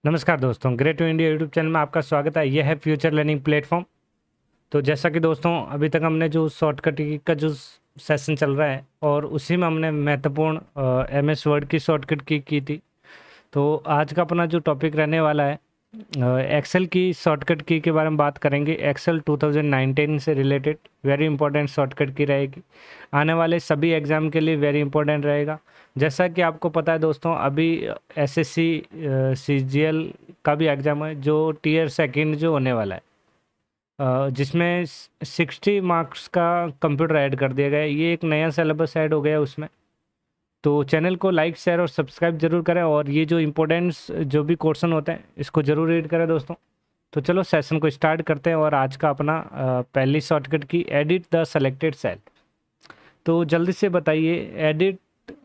नमस्कार दोस्तों, great to India YouTube channel में आपका स्वागत है। यह है फ्यूचर लर्निंग प्लेटफॉर्म। तो जैसा कि दोस्तों अभी तक हमने जो शॉर्टकट की का जो सेशन चल रहा है और उसी में हमने महत्वपूर्ण एमएस वर्ड की शॉर्टकट की थी। तो आज का अपना जो टॉपिक रहने वाला है एक्सेल की शॉर्टकट की के बारे में बात करेंगे। एक्सेल 2019 से रिलेटेड वेरी इंपॉर्टेंट शॉर्टकट की रहेगी, आने वाले सभी एग्ज़ाम के लिए वेरी इंपॉर्टेंट रहेगा। जैसा कि आपको पता है दोस्तों, अभी एसएससी सीजीएल का भी एग्ज़ाम है जो टीयर सेकंड जो होने वाला है, जिसमें 60 मार्क्स का कंप्यूटर ऐड कर दिया गया है। ये एक नया सिलेबस ऐड हो गया है उसमें। तो चैनल को लाइक शेयर और सब्सक्राइब जरूर करें और ये जो इम्पोर्टेंट्स जो भी क्वेश्चन होते हैं इसको ज़रूर रीड करें दोस्तों। तो चलो सेशन को स्टार्ट करते हैं और आज का अपना पहली शॉर्टकट की एडिट द सेलेक्टेड सेल। तो जल्दी से बताइए, एडिट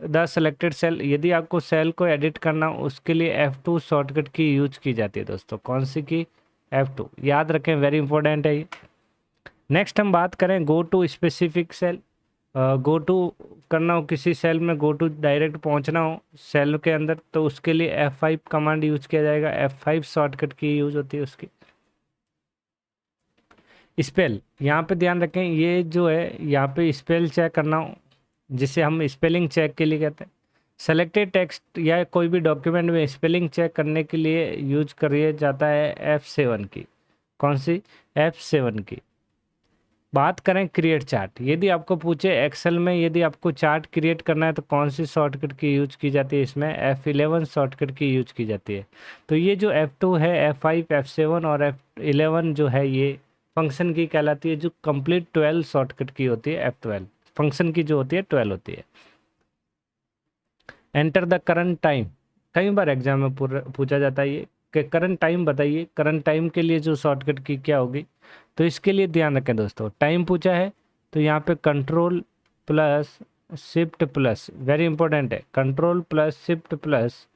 द सेलेक्टेड सेल, यदि आपको सेल को एडिट करना उसके लिए F2 शॉर्टकट की यूज की जाती है दोस्तों। कौन सी की? F2, याद रखें, वेरी इंपॉर्टेंट है ये। नेक्स्ट हम बात करें go to specific cell. Go to करना हो किसी सेल में, गो टू डायरेक्ट पहुंचना हो सेल के अंदर, तो उसके लिए F5 कमांड यूज किया जाएगा। F5 शॉर्टकट की यूज होती है उसकी। स्पेल, यहाँ पे ध्यान रखें, ये जो है यहाँ पे स्पेल चेक करना हो, जिसे हम स्पेलिंग चेक के लिए कहते हैं। सेलेक्टेड टेक्स्ट या कोई भी डॉक्यूमेंट में स्पेलिंग चेक करने के लिए यूज करिए जाता है F7 की। कौन सी? F7 की। बात करें क्रिएट चार्ट, यदि आपको पूछे एक्सेल में यदि आपको चार्ट क्रिएट करना है तो कौन सी शॉर्टकट की यूज की जाती है? इसमें F11 शॉर्टकट की यूज की जाती है। तो ये जो F2 है, F5, F7 और F11 जो है ये फंक्शन की कहलाती है, जो कंप्लीट 12 शॉर्टकट की होती है। F12 फंक्शन की जो होती है 12 होती है। एंटर द करंट टाइम, कई बार एग्जाम में पूछा जाता है ये कि करंट टाइम बताइए, करंट टाइम के लिए जो शॉर्टकट की क्या होगी। तो इसके लिए ध्यान रखें दोस्तों, टाइम पूछा है तो यहाँ पे control plus shift plus, very important है, कंट्रोल प्लस शिफ्ट प्लस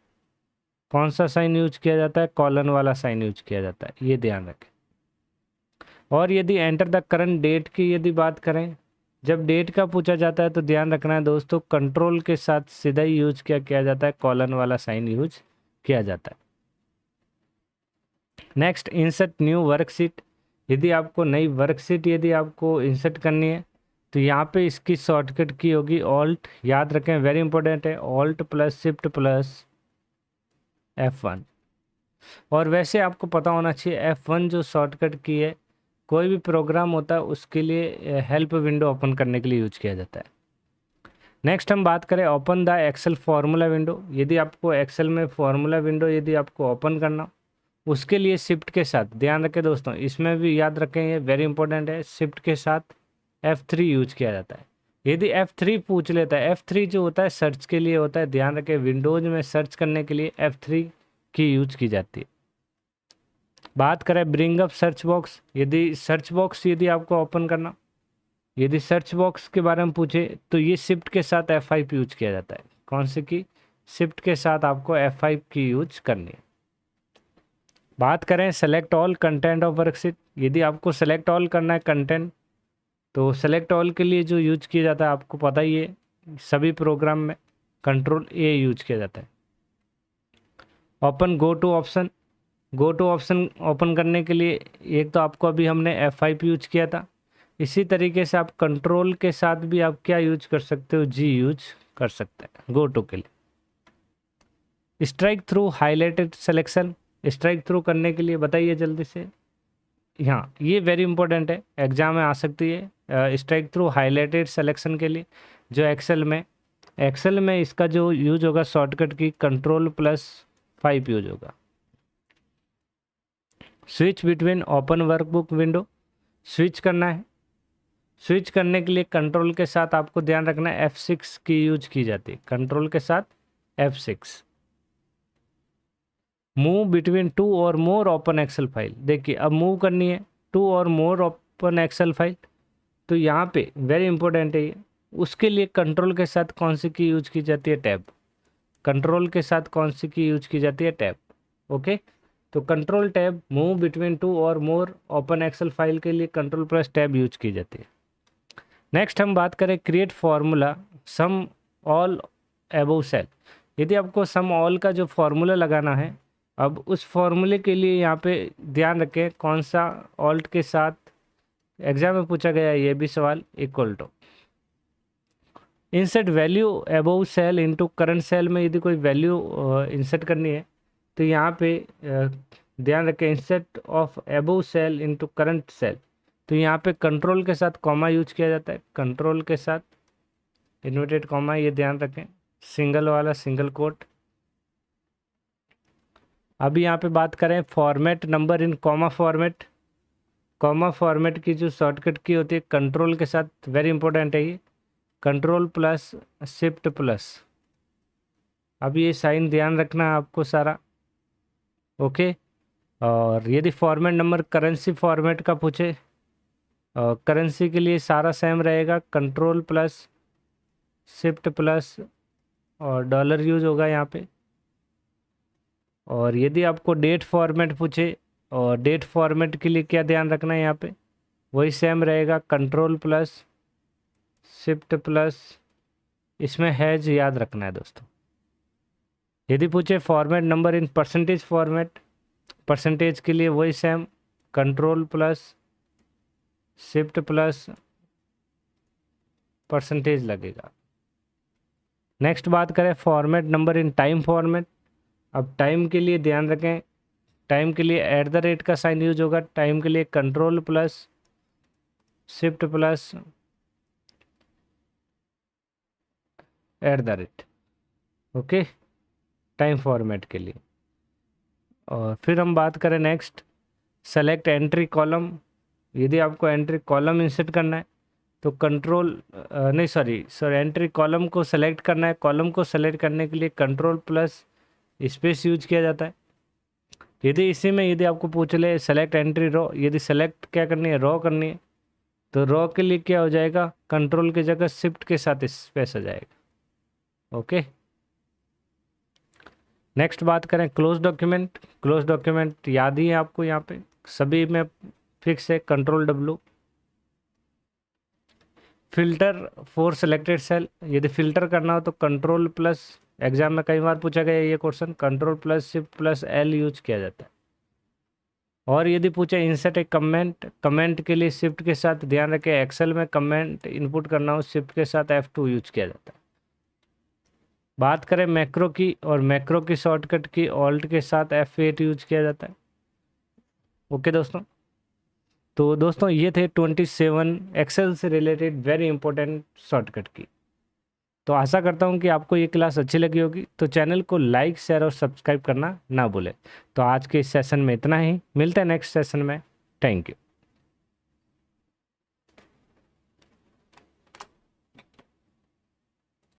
कौन सा साइन यूज किया जाता है? कॉलन वाला साइन यूज किया जाता है, ये ध्यान रखें। और यदि एंटर द करंट डेट की यदि बात करें, जब डेट का पूछा जाता है तो ध्यान रखना है दोस्तों, कंट्रोल के साथ सीधा ही यूज किया जाता है, कॉलन वाला साइन यूज किया जाता है। नेक्स्ट, इंसर्ट न्यू वर्कशीट, यदि आपको नई वर्कशीट यदि आपको इंसर्ट करनी है तो यहाँ पे इसकी शॉर्टकट की होगी ऑल्ट, याद रखें, वेरी इंपॉर्टेंट है, alt plus shift plus F1। और वैसे आपको पता होना चाहिए F1 जो शॉर्टकट की है, कोई भी प्रोग्राम होता है उसके लिए हेल्प विंडो ओपन करने के लिए यूज किया जाता है। नेक्स्ट हम बात करें open the Excel formula window, यदि आपको एक्सेल में फार्मूला विंडो यदि आपको ओपन करना उसके लिए शिफ्ट के साथ, ध्यान रखें दोस्तों, इसमें भी याद रखें, ये वेरी इंपॉर्टेंट है, शिफ्ट के साथ F3 यूज किया जाता है। यदि F3 पूछ लेता है, F3 जो होता है सर्च के लिए होता है, ध्यान रखें, विंडोज में सर्च करने के लिए F3 की यूज की जाती है। बात करें ब्रिंग अप सर्च बॉक्स, यदि सर्च बॉक्स यदि आपको ओपन करना, यदि सर्च बॉक्स के बारे में पूछे तो ये शिफ्ट के साथ F5 यूज किया जाता है। कौन से की? शिफ्ट के साथ आपको F5 की यूज करनी है। बात करें select all content of worksheet, यदि आपको सेलेक्ट ऑल करना है कंटेंट तो सेलेक्ट ऑल के लिए जो यूज किया जाता है आपको पता ही है, सभी प्रोग्राम में कंट्रोल A यूज किया जाता है। Open go to option, go to option open करने के लिए एक तो आपको अभी हमने F5 यूज किया था, इसी तरीके से आप कंट्रोल के साथ भी आप क्या यूज कर सकते हो? G यूज कर सकते हैं गो टू के लिए। Strike through highlighted selection, strike through करने के लिए बताइए जल्दी से। हाँ, ये वेरी इंपॉर्टेंट है, एग्जाम में आ सकती है। स्ट्राइक थ्रू हाईलाइटेड सिलेक्शन के लिए जो एक्सेल में इसका जो यूज होगा शॉर्टकट की कंट्रोल+5 यूज होगा। Switch between open workbook window, switch करना है, स्विच करने के लिए कंट्रोल के साथ आपको ध्यान रखना है F6 की यूज की जाती है, कंट्रोल के साथ F6। मूव बिटवीन 2 और मोर ओपन एक्सेल फाइल, देखिए अब मूव करनी है 2 और मोर ओपन एक्सेल फाइल, तो यहाँ पे वेरी इंपॉर्टेंट है ये, उसके लिए कंट्रोल के साथ कौन सी की यूज की जाती है? टैब। कंट्रोल के साथ कौन सी की यूज की जाती है? टैब। ओके, तो कंट्रोल टैब, मूव बिटवीन 2 और मोर ओपन एक्सेल फाइल के लिए कंट्रोल+टैब यूज की जाती है। नेक्स्ट हम बात करें create formula sum all above cell, यदि आपको सम ऑल का जो फार्मूला लगाना है अब उस फॉर्मूले के लिए यहाँ पे ध्यान रखें कौन सा ऑल्ट के साथ, एग्जाम में पूछा गया है ये भी सवाल, equal to insert value above cell into current cell में यदि कोई वैल्यू इंसर्ट करनी है तो यहाँ पे ध्यान रखें insert of above cell into current cell, तो यहाँ पे कंट्रोल के साथ कॉमा यूज किया जाता है, कंट्रोल के साथ इन्वर्टेड कॉमा, ये ध्यान रखें, सिंगल वाला सिंगल कोट। अभी यहाँ पे बात करें format number in comma format, comma format की जो शॉर्टकट की होती है कंट्रोल के साथ, वेरी इंपॉर्टेंट है ये, कंट्रोल प्लस शिफ्ट प्लस। अब ये साइन ध्यान रखना है आपको सारा, ओके। और यदि फॉर्मेट नंबर करेंसी फॉर्मेट का पूछे, करेंसी के लिए सारा सेम रहेगा, कंट्रोल प्लस शिफ्ट प्लस और डॉलर यूज होगा यहाँ पे। और यदि आपको डेट फॉर्मेट पूछे, और डेट फॉर्मेट के लिए क्या ध्यान रखना है यहाँ पे, वही सेम रहेगा, कंट्रोल प्लस शिफ्ट प्लस, इसमें हैज याद रखना है दोस्तों। यदि पूछे format number in percentage format, percentage के लिए वही same, control plus shift plus percentage लगेगा। नेक्स्ट बात करें format number in time format. अब टाइम के लिए ध्यान रखें, टाइम के लिए एट द रेट का साइन यूज होगा, टाइम के लिए control plus shift plus at the rate, okay, time format के लिए। और फिर हम बात करें नेक्स्ट सेलेक्ट एंट्री कॉलम। यदि आपको एंट्री कॉलम इंसर्ट करना है तो कंट्रोल नहीं सॉरी एंट्री कॉलम को सेलेक्ट करना है, कॉलम को सेलेक्ट करने के लिए कंट्रोल प्लस स्पेस यूज किया जाता है। यदि इसी में यदि आपको पूछ ले सेलेक्ट एंट्री रो, यदि सेलेक्ट क्या करनी है, रो करनी है, तो रो के लिए क्या हो जाएगा, कंट्रोल की जगह शिफ्ट के साथ स्पेस आ जाएगा, ओके। नेक्स्ट बात करें क्लोज डॉक्यूमेंट। क्लोज डॉक्यूमेंट याद ही है आपको, यहाँ पे सभी में फिक्स है, control W. Filter for selected cell, यदि फिल्टर करना हो तो कंट्रोल प्लस, एग्जाम में कई बार पूछा गया ये question, control plus shift plus L use किया जाता है। और यदि पूछे इंसर्ट ए कमेंट, कमेंट के लिए शिफ्ट के साथ, ध्यान रखें एक्सेल में कमेंट इनपुट करना हो शिफ्ट के साथ F2 यूज किया जाता है। बात करें मैक्रो की, और मैक्रो की शॉर्टकट की ऑल्ट के साथ F8 यूज किया जाता है, ओके दोस्तों। तो दोस्तों ये थे 27 एक्सेल से रिलेटेड वेरी इंपॉर्टेंट शॉर्टकट की। तो आशा करता हूँ कि आपको ये क्लास अच्छी लगी होगी, तो चैनल को लाइक शेयर और सब्सक्राइब करना ना भूलें। तो आज के इस सेशन में इतना ही, मिलते हैं नेक्स्ट सेशन में, थैंक यू।